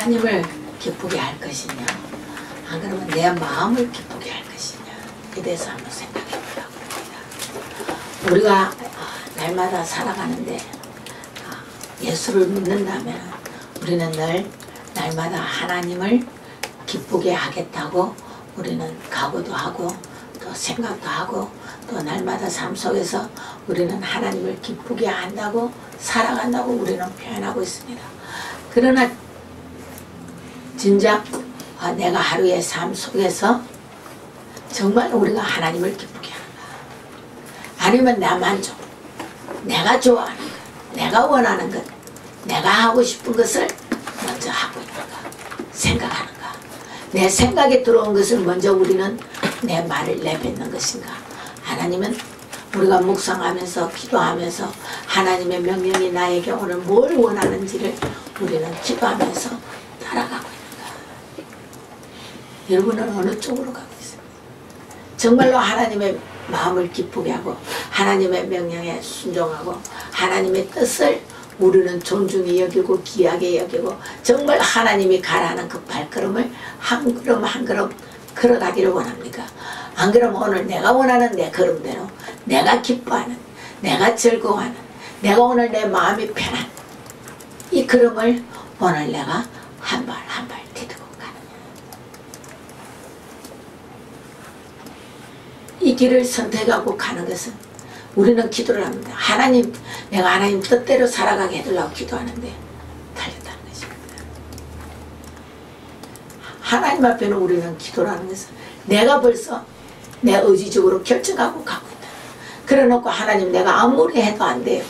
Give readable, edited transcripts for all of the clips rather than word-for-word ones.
하나님을 기쁘게 할 것이냐, 안 그러면 내 마음을 기쁘게 할 것이냐, 에 대해서 한번 생각해 보라고 합니다. 우리가 날마다 살아가는데 예수를 믿는다면 우리는 늘 날마다 하나님을 기쁘게 하겠다고 우리는 각오도 하고 또 생각도 하고 또 날마다 삶 속에서 우리는 하나님을 기쁘게 한다고 살아간다고 우리는 표현하고 있습니다. 그러나 진작 내가 하루의 삶 속에서 정말 우리가 하나님을 기쁘게 하는가, 아니면 나 만족, 내가 좋아하는 것, 내가 원하는 것, 내가 하고 싶은 것을 먼저 하고 있는가, 생각하는가, 내 생각에 들어온 것을 먼저 우리는 내 말을 내뱉는 것인가. 하나님은 우리가 묵상하면서 기도하면서 하나님의 명령이 나에게 오늘 뭘 원하는지를 우리는 기도하면서 따라가고 있는가. 여러분은 어느 쪽으로 가고 있습니까? 정말로 하나님의 마음을 기쁘게 하고 하나님의 명령에 순종하고 하나님의 뜻을 우리는 존중히 여기고 귀하게 여기고 정말 하나님이 가라는 그 발걸음을 한 걸음 한 걸음 걸어가기를 원합니까? 안 그러면 오늘 내가 원하는 내 걸음대로 내가 기뻐하는, 내가 즐거워하는, 내가 오늘 내 마음이 편한 이 걸음을 오늘 내가 한 발 한 발 디디고 가느냐. 이 길을 선택하고 가는 것은 우리는 기도를 합니다. 하나님, 내가 하나님 뜻대로 살아가게 해달라고 기도하는데 달렸다는 것입니다. 하나님 앞에는 우리는 기도를 하는 것은 내가 벌써 내 의지적으로 결정하고 가고 있다. 그래놓고 하나님 내가 아무리 해도 안 돼요.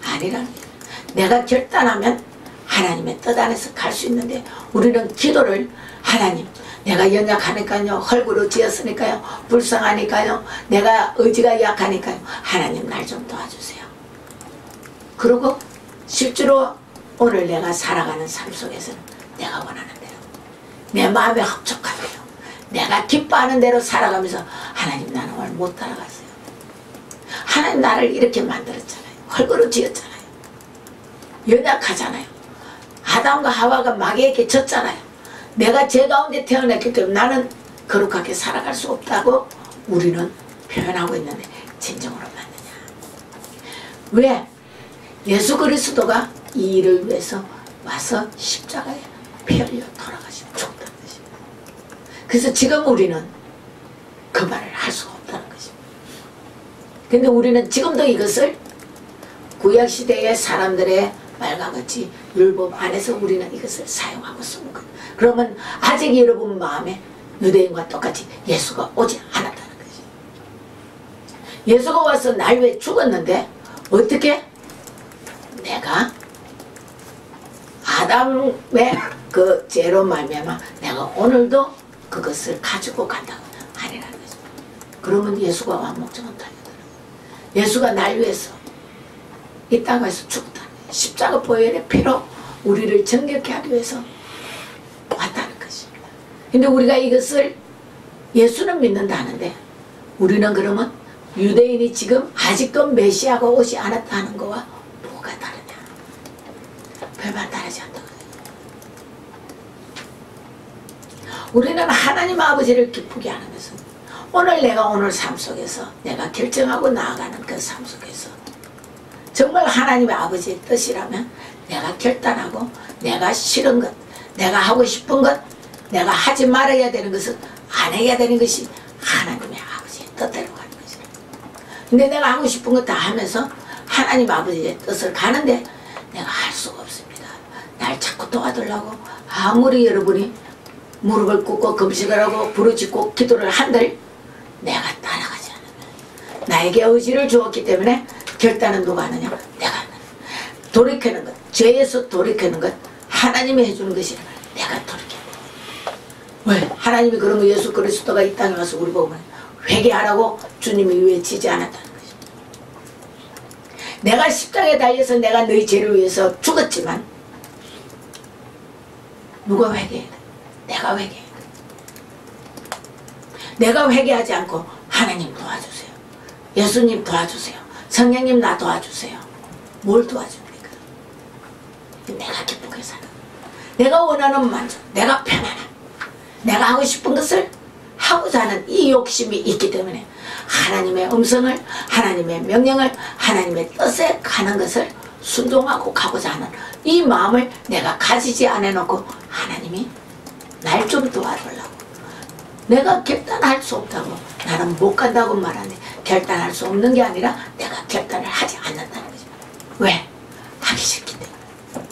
아니라는 거예요. 내가 결단하면 하나님의 뜻 안에서 갈 수 있는데 우리는 기도를 하나님 내가 연약하니까요, 헐구러지었으니까요, 불쌍하니까요, 내가 의지가 약하니까요, 하나님 날 좀 도와주세요. 그리고 실제로 오늘 내가 살아가는 삶 속에서는 내가 원하는 대로 내 마음에 흡족한 대로 내가 기뻐하는 대로 살아가면서 하나님 나는 오늘 못 따라갔어요. 하나님 나를 이렇게 만들었잖아요. 헐구러지었잖아요. 연약하잖아요. 아담과 하와가 마귀에게 졌잖아요. 내가 죄 가운데 태어났기 때문에 나는 거룩하게 살아갈 수 없다고 우리는 표현하고 있는데 진정으로 맞느냐. 왜? 예수 그리스도가 이 일을 위해서 와서 십자가에 피 흘려 돌아가시고 죽었다는 것입니다. 그래서 지금 우리는 그 말을 할 수가 없다는 것입니다. 근데 우리는 지금도 이것을 구약시대의 사람들의 말과 같이 율법 안에서 우리는 이것을 사용하고 쓰는 것. 그러면 아직 여러분 마음에 유대인과 똑같이 예수가 오지 않았다는 것이. 예수가 와서 날 위해 죽었는데 어떻게? 내가 아담의 그 죄로 말미암아 내가 오늘도 그것을 가지고 간다고 아니라는 거죠. 그러면 예수가 왕 목적은 달려들어요. 예수가 날 위해서 이 땅에서 죽었다. 십자가 보혈의 피로 우리를 정결케 하기 위해서 왔다는 것입니다. 근데 우리가 이것을 예수는 믿는다 하는데 우리는 그러면 유대인이 지금 아직도 메시아가 오지 않았다는 거와 뭐가 다르냐? 별반 다르지 않다고. 우리는 하나님 아버지를 기쁘게 하는 것은 오늘 내가 오늘 삶 속에서 내가 결정하고 나아가는 그 삶 속에서 정말 하나님의 아버지의 뜻이라면 내가 결단하고 내가 싫은 것, 내가 하고 싶은 것, 내가 하지 말아야 되는 것은 안 해야 되는 것이 하나님의 아버지의 뜻대로 가는 것이다. 근데 내가 하고 싶은 것 다 하면서 하나님 아버지의 뜻을 가는데 내가 할 수가 없습니다. 날 자꾸 도와달라고 아무리 여러분이 무릎을 꿇고 금식을 하고 부르짖고 기도를 한들 내가 따라가지 않으면 나에게 의지를 주었기 때문에 결단은 누가 하느냐? 내가 하느냐. 돌이키는 것, 죄에서 돌이키는 것 하나님이 해주는 것이 내가 돌이키는 것. 왜? 하나님이 그런 거 예수 그리스도가 이 땅에 와서 우리 보면 회개하라고 주님이 외치지 않았다는 것입니다. 내가 십자가에 달려서 내가 너희 죄를 위해서 죽었지만 누가 회개해야 돼? 내가 회개해야 돼. 내가 회개하지 않고 하나님 도와주세요. 예수님 도와주세요. 성령님 나 도와주세요. 뭘 도와줍니까? 내가 기쁘게 사는 내가 원하는 만족, 내가 편안함, 내가 하고 싶은 것을 하고자 하는 이 욕심이 있기 때문에 하나님의 음성을, 하나님의 명령을, 하나님의 뜻에 가는 것을 순종하고 가고자 하는 이 마음을 내가 가지지 않아놓고 하나님이 날 좀 도와달라고, 내가 결단할 수 없다고, 나는 못 간다고 말하는데 결단할 수 없는 게 아니라 내가 결단을 하지 않는다는 거죠. 왜? 하기 싫기 때문에.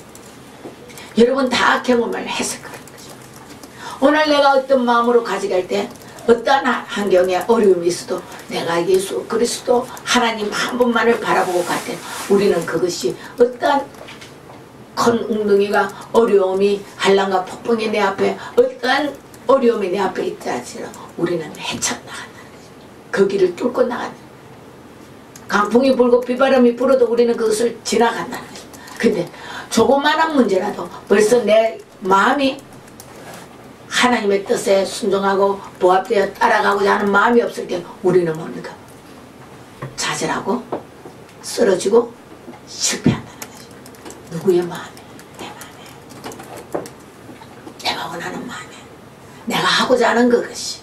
여러분 다 경험을 했을 거라는 거죠. 오늘 내가 어떤 마음으로 가져갈 때 어떠한 환경에 어려움이 있어도 내가 예수 그리스도 하나님 한 분만을 바라보고 갈 때 우리는 그것이 어떠한 큰 웅덩이가 어려움이 한란과 폭풍이 내 앞에 어떠한 어려움이 내 앞에 있다 할지라도 우리는 헤쳐나간다는 거죠. 그 길을 뚫고 나간다. 강풍이 불고 비바람이 불어도 우리는 그것을 지나간다는 거죠. 근데 조그마한 문제라도 벌써 내 마음이 하나님의 뜻에 순종하고 부합되어 따라가고자 하는 마음이 없을 때 우리는 뭡니까? 좌절하고 쓰러지고 실패한다는 거죠. 누구의 마음에? 내 마음에. 내가 원하는 마음에. 내가 하고자 하는 그것이.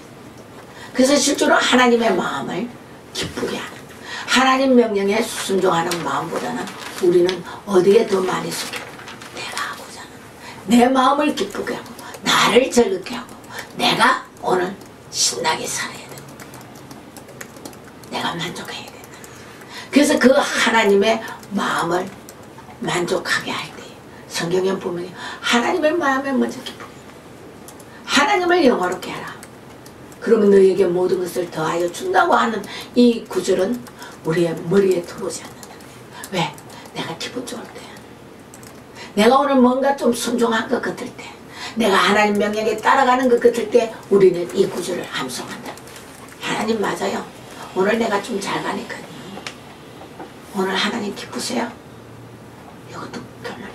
그래서 실제로 하나님의 마음을 기쁘게 하는, 하나님 명령에 순종하는 마음보다는 우리는 어디에 더 많이 속해? 내가 하고자 하는, 내 마음을 기쁘게 하고 나를 즐겁게 하고 내가 오늘 신나게 살아야 된다. 내가 만족해야 된다. 그래서 그 하나님의 마음을 만족하게 할 때 성경에 보면 하나님의 마음에 먼저 기쁘게, 하나님을 영화롭게 하라. 그러면 너에게 모든 것을 더하여 준다고 하는 이 구절은 우리의 머리에 들어오지 않는다. 왜? 내가 기분 좋을 때, 내가 오늘 뭔가 좀 순종한 것 같을 때, 내가 하나님 명령에 따라가는 것 같을 때 우리는 이 구절을 암송한다. 하나님 맞아요. 오늘 내가 좀 잘 가니까 오늘 하나님 기쁘세요? 이것도 결론이에요.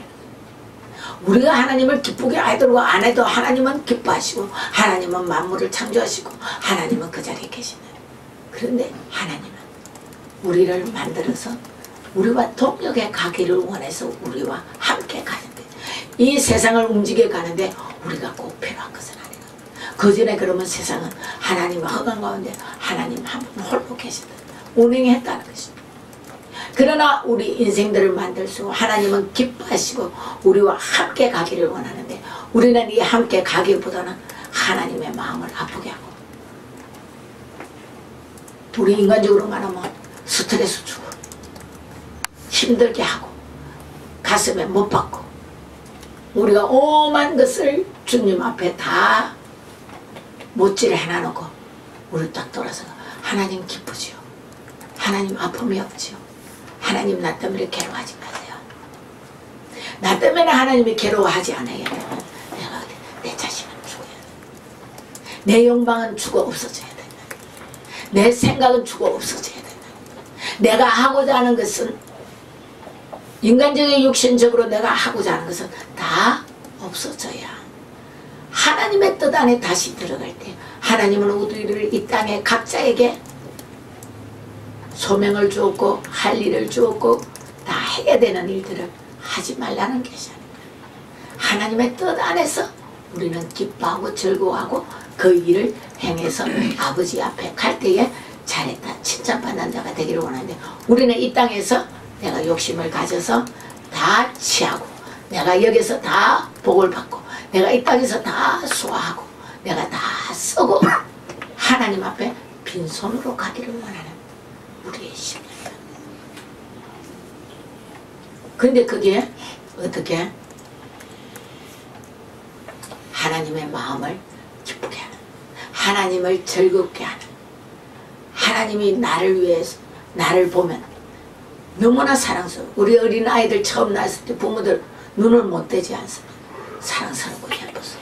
우리가 하나님을 기쁘게 하도록 안 해도 하나님은 기뻐하시고 하나님은 만물을 창조하시고 하나님은 그 자리에 계시는. 그런데 하나님은 우리를 만들어서 우리와 동력에 가기를 원해서 우리와 함께 가는데, 이 세상을 움직여 가는데 우리가 꼭 필요한 것은 아니라, 그 전에 그러면 세상은 하나님과 허강 가운데 하나님 한 분 홀로 계시다 운행했다는 것입니다. 그러나 우리 인생들을 만들시고 하나님은 기뻐하시고 우리와 함께 가기를 원하는데, 우리는 이 함께 가기보다는 하나님의 마음을 아프게 하고, 우리 인간적으로 말하면 스트레스 주고 힘들게 하고 가슴에 못 박고 우리가 오만 것을 주님 앞에 다 못질을 해놔놓고 우리 딱 돌아서 하나님 기쁘지요. 하나님 아픔이 없지요. 하나님 나 때문에 괴로워하지 마세요. 나 때문에 하나님이 괴로워하지 않아야 돼요. 내가 내 자신은 죽어야 돼. 내 욕망은 죽어 없어져야 된다. 내 생각은 죽어 없어져야 된다. 내가 하고자 하는 것은, 인간적인 육신적으로 내가 하고자 하는 것은 다 없어져야 하나님의 뜻 안에 다시 들어갈 때, 하나님은 우리를 이 땅에 각자에게 소명을 주었고 할 일을 주었고 다 해야 되는 일들을 하지 말라는 것이 아닙니다. 하나님의 뜻 안에서 우리는 기뻐하고 즐거워하고 그 일을 행해서 아버지 앞에 갈 때에 잘했다 칭찬받는 자가 되기를 원하는데, 우리는 이 땅에서 내가 욕심을 가져서 다 취하고 내가 여기서 다 복을 받고 내가 이 땅에서 다 소화하고 내가 다 쓰고 하나님 앞에 빈손으로 가기를 원하는 우리의 심령이다. 근데 그게 어떻게? 하나님의 마음을 기쁘게 하는, 하나님을 즐겁게 하는, 하나님이 나를 위해서, 나를 보면 너무나 사랑스러워. 우리 어린 아이들 처음 낳았을 때 부모들 눈을 못 떼지 않습니다. 사랑스럽고 예뻐서.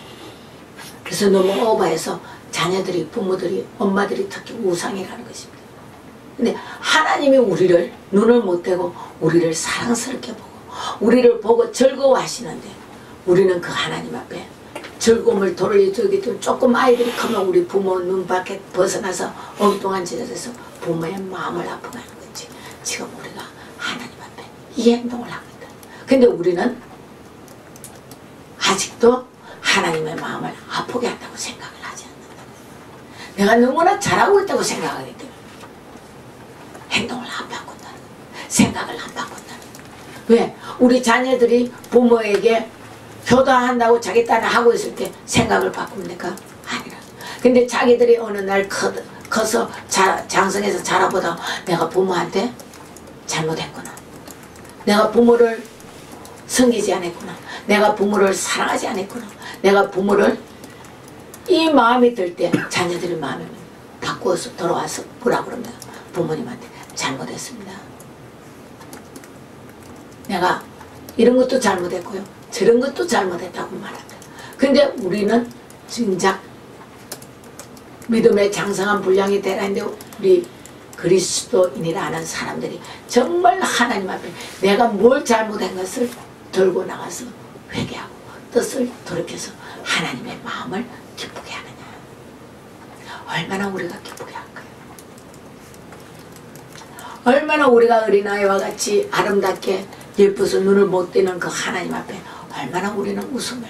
그래서 너무 오버해서 자녀들이, 부모들이, 엄마들이 특히 우상이라는 것입니다. 근데 하나님이 우리를 눈을 못 떼고 우리를 사랑스럽게 보고 우리를 보고 즐거워하시는데, 우리는 그 하나님 앞에 즐거움을 돌려주기 때문에 조금 아이들이 크면 우리 부모 눈 밖에 벗어나서 엉뚱한 짓을 해서 부모의 마음을 아프게 하는 거지. 지금 우리가 하나님 앞에 이 행동을 합니다. 근데 우리는 아직도 하나님의 마음을 아프게 한다고 생각을 하지 않는다. 내가 너무나 잘하고 있다고 생각하기 때문에 행동을 안 바꾼다는 거예요. 생각을 안 바꾼다는 거예요. 왜? 우리 자녀들이 부모에게 효도한다고 자기 딸을 하고 있을 때 생각을 바꿉니까? 아니라. 근데 자기들이 어느 날 커서 장성해서 자라보다 내가 부모한테 잘못했구나. 내가 부모를 섬기지 않았구나. 내가 부모를 사랑하지 않았구나. 내가 부모를 이 마음이 들 때 자녀들의 마음을 바꾸어서 돌아와서 뭐라 그럽니다. 부모님한테 잘못했습니다. 내가 이런 것도 잘못했고요. 저런 것도 잘못했다고 말합니다. 근데 우리는 진작 믿음의 장성한 분량이 되라 했는데 우리 그리스도인이라는 사람들이 정말 하나님 앞에 내가 뭘 잘못한 것을 들고 나가서 회개하고 뜻을 돌이켜서 하나님의 마음을 기쁘게 하느냐. 얼마나 우리가 기쁘게 할까요? 얼마나 우리가 어린아이와 같이 아름답게 예뻐서 눈을 못 떼는 그 하나님 앞에 얼마나 우리는 웃음을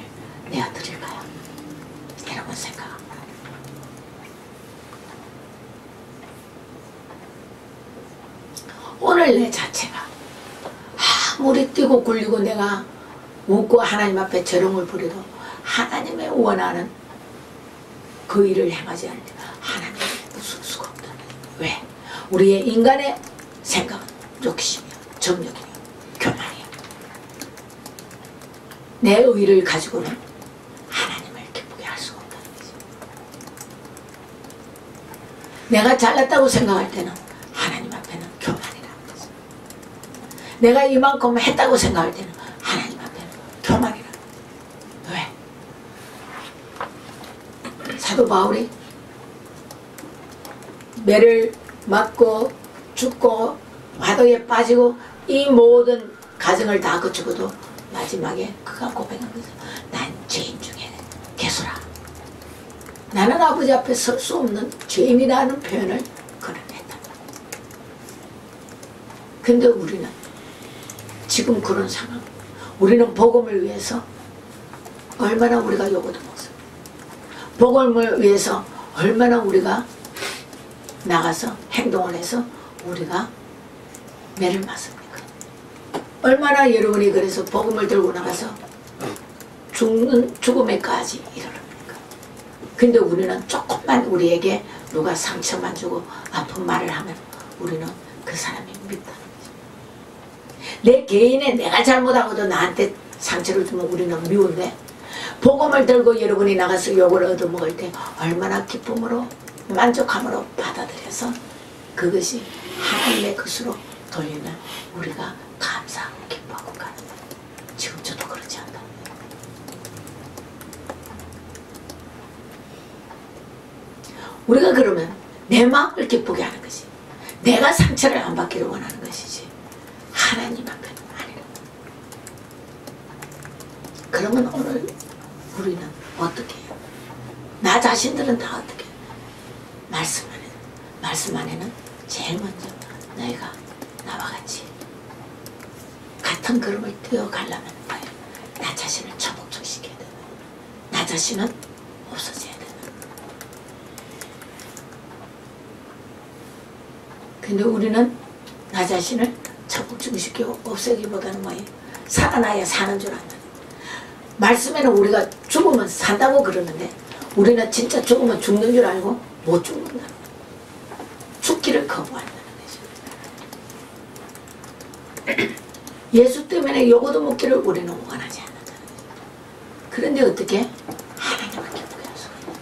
내어드릴까요? 여러분 생각합니다. 오늘 내 자체가 아무리 뛰고 굴리고 내가 웃고 하나님 앞에 절용을 부려도 하나님의 원하는 그 일을 행하지 않을 때 하나님을 웃을 수가 없다는 거예요. 왜? 우리의 인간의 생각은 욕심이야, 정욕이야, 교만이야. 내 의를 가지고는 하나님을 기쁘게 할 수가 없다는 거지. 내가 잘났다고 생각할 때는 하나님 앞에는 교만이라는 거지. 내가 이만큼 했다고 생각할 때는 하나님 앞에는 교만이라는 거지. 왜? 사도 바울이 매를 맞고 죽고 화도에 빠지고 이 모든 가정을 다 거치고도 마지막에 그가 고백한 거죠. 난 죄인 중에 개수라. 나는 아버지 앞에 설 수 없는 죄인이라는 표현을 그는 했다. 근데 우리는 지금 그런 상황, 우리는 복음을 위해서 얼마나 우리가 요구도 먹습니다. 복음을 위해서 얼마나 우리가 나가서 행동을 해서 우리가 매를 맞습니까? 얼마나 여러분이 그래서 복음을 들고 나가서 죽음에까지 이르릅니까? 근데 우리는 조금만 우리에게 누가 상처만 주고 아픈 말을 하면 우리는 그 사람이 밉다는 거죠. 내 개인의 내가 잘못하고도 나한테 상처를 주면 우리는 미운데 복음을 들고 여러분이 나가서 욕을 얻어먹을 때 얼마나 기쁨으로 만족함으로 받아들여서 그것이 하나님의 것으로 돌리면 우리가 감사하고 기뻐하고 가는 거예요. 지금 저도 그렇지 않다. 우리가 그러면 내 마음을 기쁘게 하는 것이 내가 상처를 안 받기를 원하는 것이지 하나님 앞에는 아니라. 그러면 오늘 우리는 어떻게 해요? 나 자신들은 다 어떻게 해요? 말씀 안에는 제일 먼저 너희가 나와 같이 같은 걸음을 뛰어가려면 뭐예요? 나 자신을 처복적시켜야 되는 거예요. 나 자신은 없어져야 되는 거예요. 근데 우리는 나 자신을 처복적시키고 없애기보다는 뭐예요? 살아나야 사는 줄 안다. 말씀에는 우리가 죽으면 산다고 그러는데 우리는 진짜 죽으면 죽는 줄 알고 못 죽는다는 거예요. 죽기를 거부한다는 거죠. 예수 때문에 요거도 먹기를 우리는 원하지 않는다는 거죠. 그런데 어떻게? 하나님을 기쁘게 할 수가 있어요.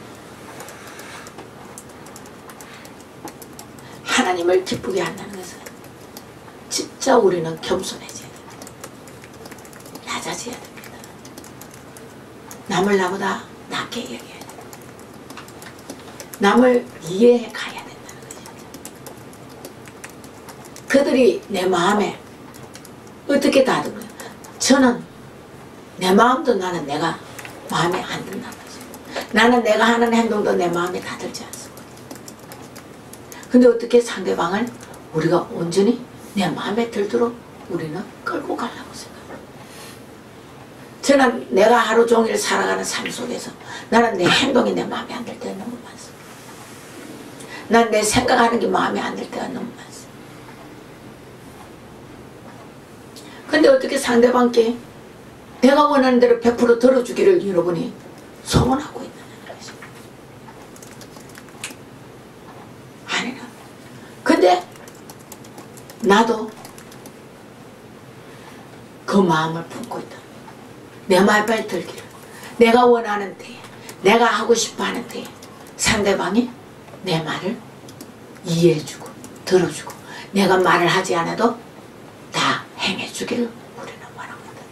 하나님을 기쁘게 한다는 것은 진짜 우리는 겸손해져야 됩니다. 낮아져야 됩니다. 남을 나보다 낮게 여겨야 됩니다. 남을 이해해 가야 된다는 거죠. 그들이 내 마음에 어떻게 다듬어요? 저는 내 마음도 나는 내가 마음에 안 든다는 거죠. 나는 내가 하는 행동도 내 마음에 다 들지 않습니다. 근데 어떻게 상대방을 우리가 온전히 내 마음에 들도록 우리는 끌고 가려고 생각합니다. 저는 내가 하루 종일 살아가는 삶 속에서 나는 내 행동이 내 마음에 안 들 때가 너무 많습니다. 난 내 생각하는 게 마음에 안 들 때가 너무 많습니다. 근데 어떻게 상대방께 내가 원하는 대로 100% 들어주기를 여러분이 소원하고 있느냐는 것입니다. 아니라. 근데 나도 그 마음을 품고 있다. 내 말발 들기를 내가 원하는 때에 내가 하고 싶어 하는 때에 상대방이 내 말을 이해해주고 들어주고 내가 말을 하지 않아도 다 행해주기를 우리는 원합니다.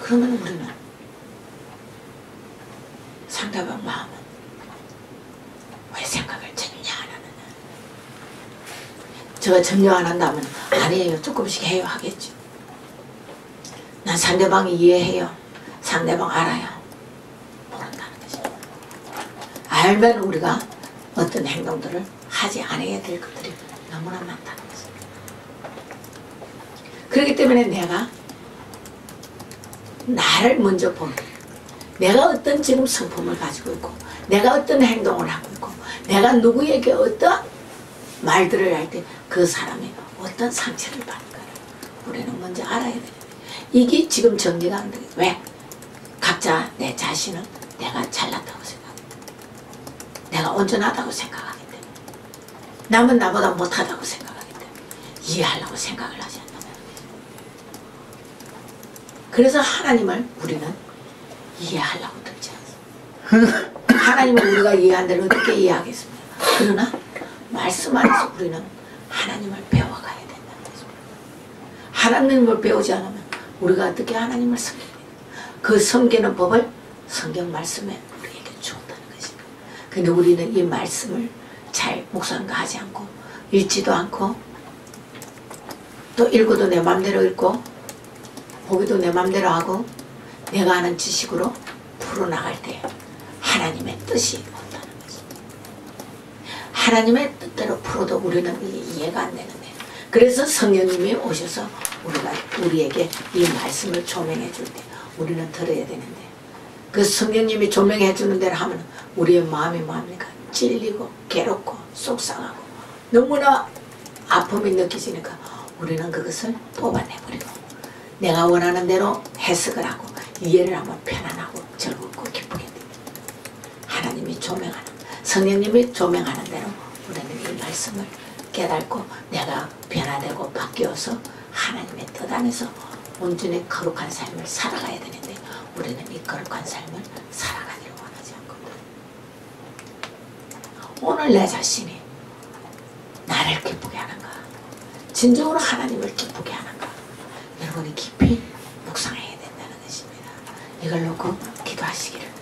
그러면 우리는 상대방 마음은 왜 생각을 전혀 안 하느냐. 제가 전혀 안 한다면 아니에요. 조금씩 해요 하겠죠. 난 상대방이 이해해요. 상대방 알아요. 모른다는 것입니다. 알면 우리가 어떤 행동들을 하지 않아야 될 것들이 너무나 많다는 것입니다. 그렇기 때문에 내가 나를 먼저 보면 내가 어떤 지금 성품을 가지고 있고 내가 어떤 행동을 하고 있고 내가 누구에게 어떤 말들을 할 때 그 사람이 어떤 상처를 받는가를 우리는 먼저 알아야 되는데 이게 지금 정리가 안 되겠다. 왜? 각자 내 자신은 내가 잘났다고 생각합니다. 내가 온전하다고 생각하기 때문에 남은 나보다 못하다고 생각하기 때문에 이해하려고 생각을 하지 않는다는 거죠. 그래서 하나님을 우리는 이해하려고 들지 않습니다. 하나님을 우리가 이해한 대로 어떻게 이해하겠습니까? 그러나 말씀 안에서 우리는 하나님을 배워가야 된다는 거죠. 하나님을 배우지 않으면 우리가 어떻게 하나님을 섬깁니까? 그 섬기는 법을 성경 말씀에 우리에게 주었다는 것입니다. 근데 우리는 이 말씀을 잘 묵상하지 않고 읽지도 않고 또 읽어도 내 맘대로 읽고 보기도 내 맘대로 하고 내가 아는 지식으로 풀어나갈 때 하나님의 뜻이 없다는 것입니다. 하나님의 뜻대로 풀어도 우리는 이해가 안 되는데 그래서 성령님이 오셔서 우리에게 이 말씀을 조명해 줄 때 우리는 들어야 되는데 그 성령님이 조명해 주는 대로 하면 우리의 마음이 뭡니까? 찔리고 괴롭고 속상하고 너무나 아픔이 느껴지니까 우리는 그것을 뽑아내버리고 내가 원하는 대로 해석을 하고 이해를 하면 편안하고 즐겁고 기쁘게 됩니다. 하나님이 조명하는 성령님이 조명하는 대로 우리는 이 말씀을 깨닫고 내가 변화되고 바뀌어서 하나님의 뜻 안에서 온전히 거룩한 삶을 살아가야 되는데 우리는 이 거룩한 삶을 살아가기를 원하지 않거든. 오늘 내 자신이 나를 기쁘게 하는가 진정으로 하나님을 기쁘게 하는가 여러분이 깊이 묵상해야 된다는 것입니다. 이걸 놓고 기도하시기를